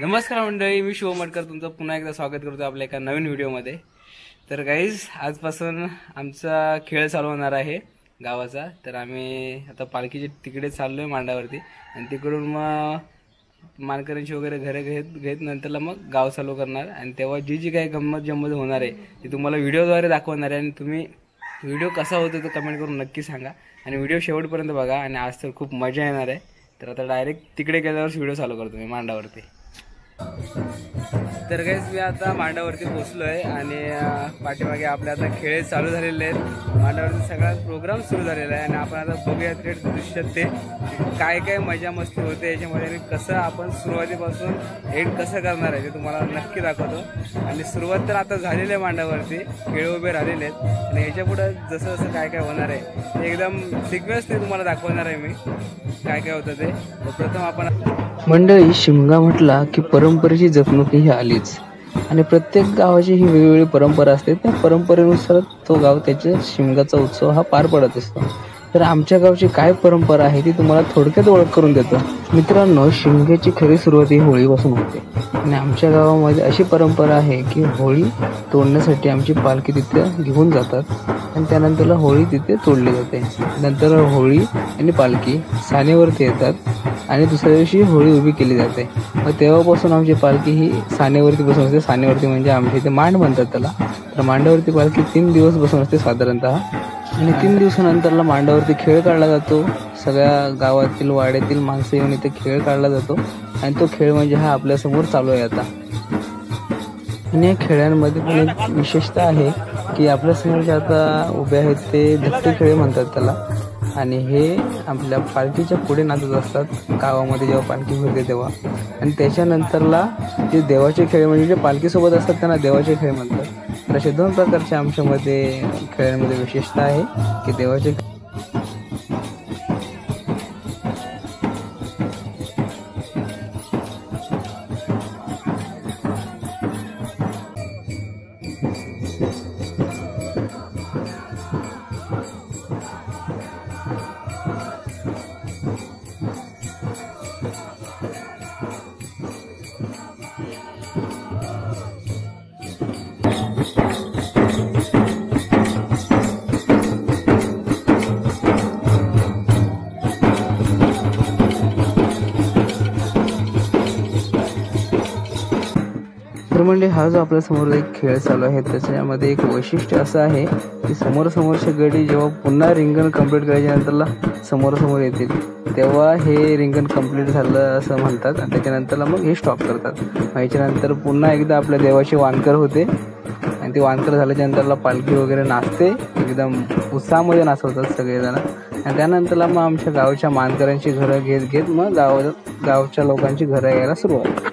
नमस्कार मंडळी, मी शिव मडकर तुमचं पुन्हा एकदा स्वागत करतो आपल्या एका नवीन व्हिडिओमध्ये। तर गाईज, आजपासून आमचा खेळ चालू होणार आहे गावाचा। तर आम्ही आता पालखीचे तिकडे चाललोय मांडावरती आणि तिकडून मग मानकऱ्यांची वगैरे घरे घेत नंतरला मग गाव चालू करणार आणि तेव्हा जी काही गंमत जम्मत होणार आहे ती तुम्हाला व्हिडिओद्वारे दाखवणार आहे। आणि तुम्ही व्हिडिओ कसा होतो तो कमेंट करून नक्की सांगा आणि व्हिडिओ शेवटपर्यंत बघा आणि आज तर खूप मजा येणार आहे। तर आता डायरेक्ट तिकडे गेल्यावर व्हिडिओ चालू करतो मी मांडावरती। तर गाईस, मी आता मांडावरती पोहोचलोय आणि पाठीमागे आपले आता खेळ चालू झालेले आहेत। मांडावरती सगळा प्रोग्राम सुरू झालेला आहे आणि आपण आता बघूया थेट दृश्यात ते काय काय मजा मस्ती होते याच्यामध्ये आणि कसं आपण सुरुवातीपासून एंड कसं करणार आहे ते तुम्हाला नक्की दाखवतो। आणि सुरुवात तर आता झालेली आहे, मांडावरती खेळ उभे राहिलेले आहेत आणि ह्याच्या पुढे जसं जसं काय काय होणार आहे ते एकदम सिक्वेन्सने तुम्हाला दाखवणार आहे मी काय काय होतं ते। प्रथम आपण मंडळी, शिमगा म्हटला की परंपरेची जपणूक ही आलीच आणि प्रत्येक गावाची ही वेगवेगळी परंपरा असते। त्या परंपरेनुसार तो गाव त्याच्या शिमगाचा उत्सव हा पार पडत असतो। तर आमच्या गावची काय परंपरा आहे ती तुम्हाला थोडक्यात ओळख करून देतो। मित्रांनो, शिमग्याची खरी सुरुवात ही होळीपासून होते आणि आमच्या गावामध्ये अशी परंपरा आहे की होळी तोडण्यासाठी आमची पालखी तिथे घेऊन जातात आणि त्यानंतरला होळी तिथे तोडली जाते। नंतर होळी आणि पालखी सानेवरती येतात आणि दुसऱ्या दिवशी होळी उभी केली जाते। मग तेव्हापासून आमची पालखी ही सानेवरती बसून असते। सानेवरती म्हणजे आमच्या इथे मांड म्हणतात त्याला। तर मांडावरती पालखी 3 दिवस बसून असते साधारणतः आणि 3 दिवसानंतरला मांडावरती खेळ काढला जातो। सगळ्या गावातील वाड्यातील माणसं येऊन इथे खेळ काढला जातो आणि तो खेळ म्हणजे हा आपल्यासमोर चालू आहे आता। आणि या खेळांमध्ये पण एक विशेषता आहे की आपल्यासमोर जे आता उभे आहेत ते धट्टे खेळ म्हणतात त्याला आणि हे आपल्या पालखीच्या पुढे नाचत असतात गावामध्ये जेव्हा पालखी फिरते तेव्हा। आणि त्याच्यानंतरला जे देवाचे खेळ म्हणजे जे पालखीसोबत असतात त्यांना देवाचे खेळ म्हणतात। तर असे 2 प्रकारचे आमच्यामध्ये खेळांमध्ये विशेषता आहे की देवाचे म्हणजे हा जो आपल्या समोर एक खेळ चालू आहे त्याच्यामध्ये एक वैशिष्ट्य असं आहे की समोरचे गडी जेव्हा पुन्हा रिंगण कंप्लीट करायच्या नंतरला समोर येतील तेव्हा हे रिंगण कंप्लीट झालं असं म्हणतात आणि त्याच्यानंतरला मग हे स्टॉप करतात। ह्याच्यानंतर पुन्हा एकदा आपल्या देवाची वानकर होते आणि ती वानकर झाल्याच्या नंतरला पालखी वगैरे नाचते, एकदम उत्साहामध्ये नाचवतात सगळेजण आणि त्यानंतरला मग आमच्या गावच्या मानकऱ्यांची घरं घेत मग गावच्या लोकांची घरं यायला सुरुवात।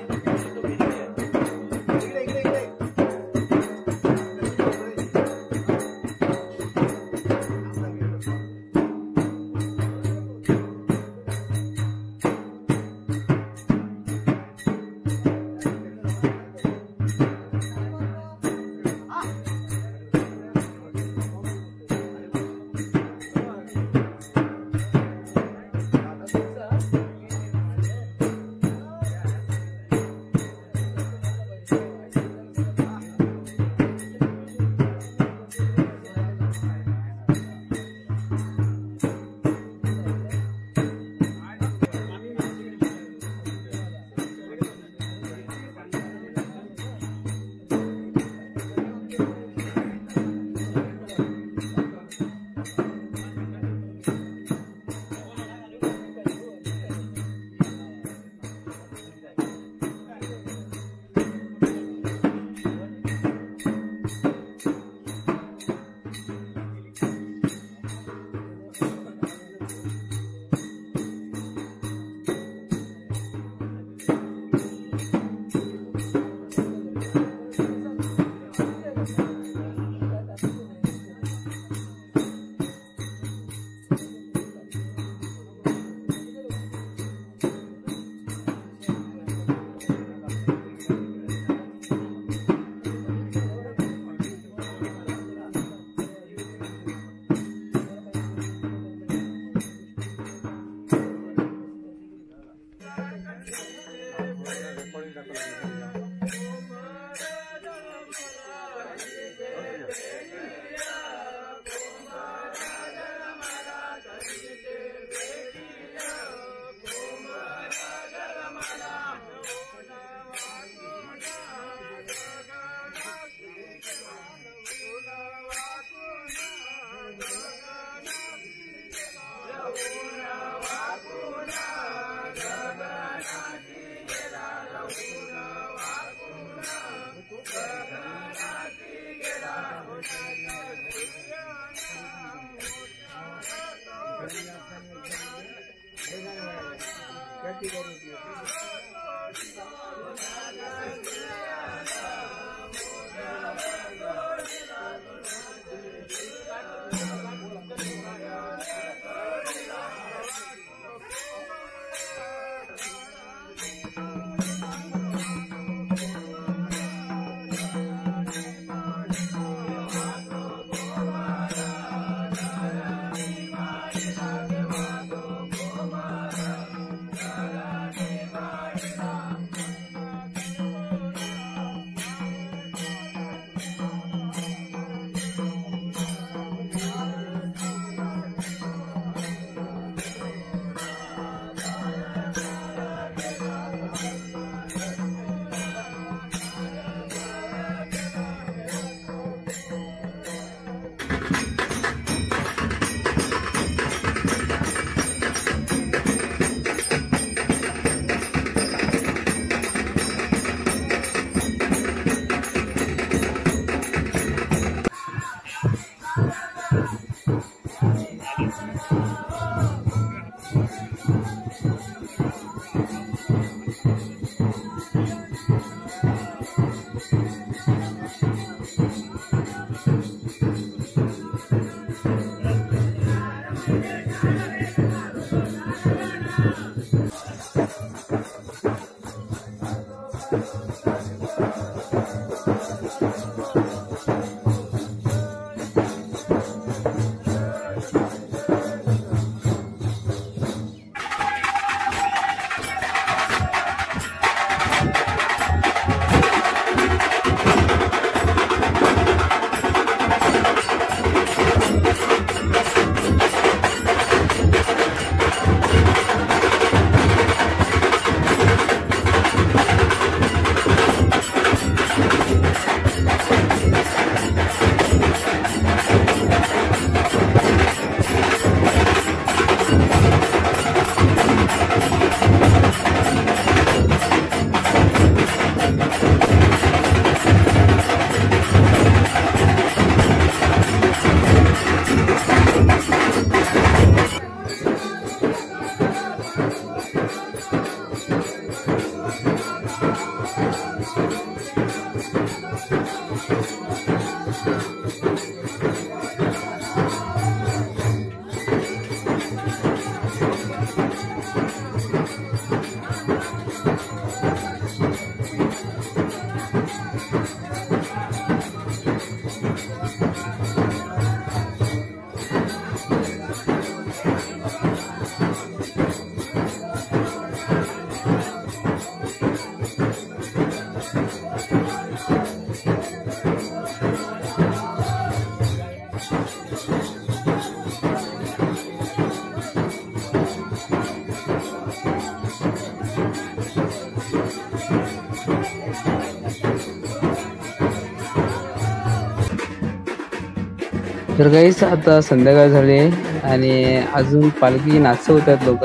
तर गाईस आता संध्याकाळ झाली आणि अजून पालखी नाचवत आहेत लोक.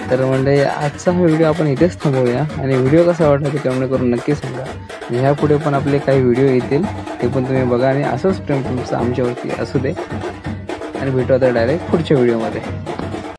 तर म्हणजे आजचा हा व्हिडिओ आपण इथेच थांबवूया आणि व्हिडिओ कसा वाटला ते कमेंट करून नक्की सांगा. ह्या पुढे पण आपले काही व्हिडिओ येतील ते पण तुम्ही बघा आणि असंच प्रेम तुमचं आमच्यावरती असू दे आणि भेटू आता डायरेक्ट पुढच्या व्हिडिओमध्ये.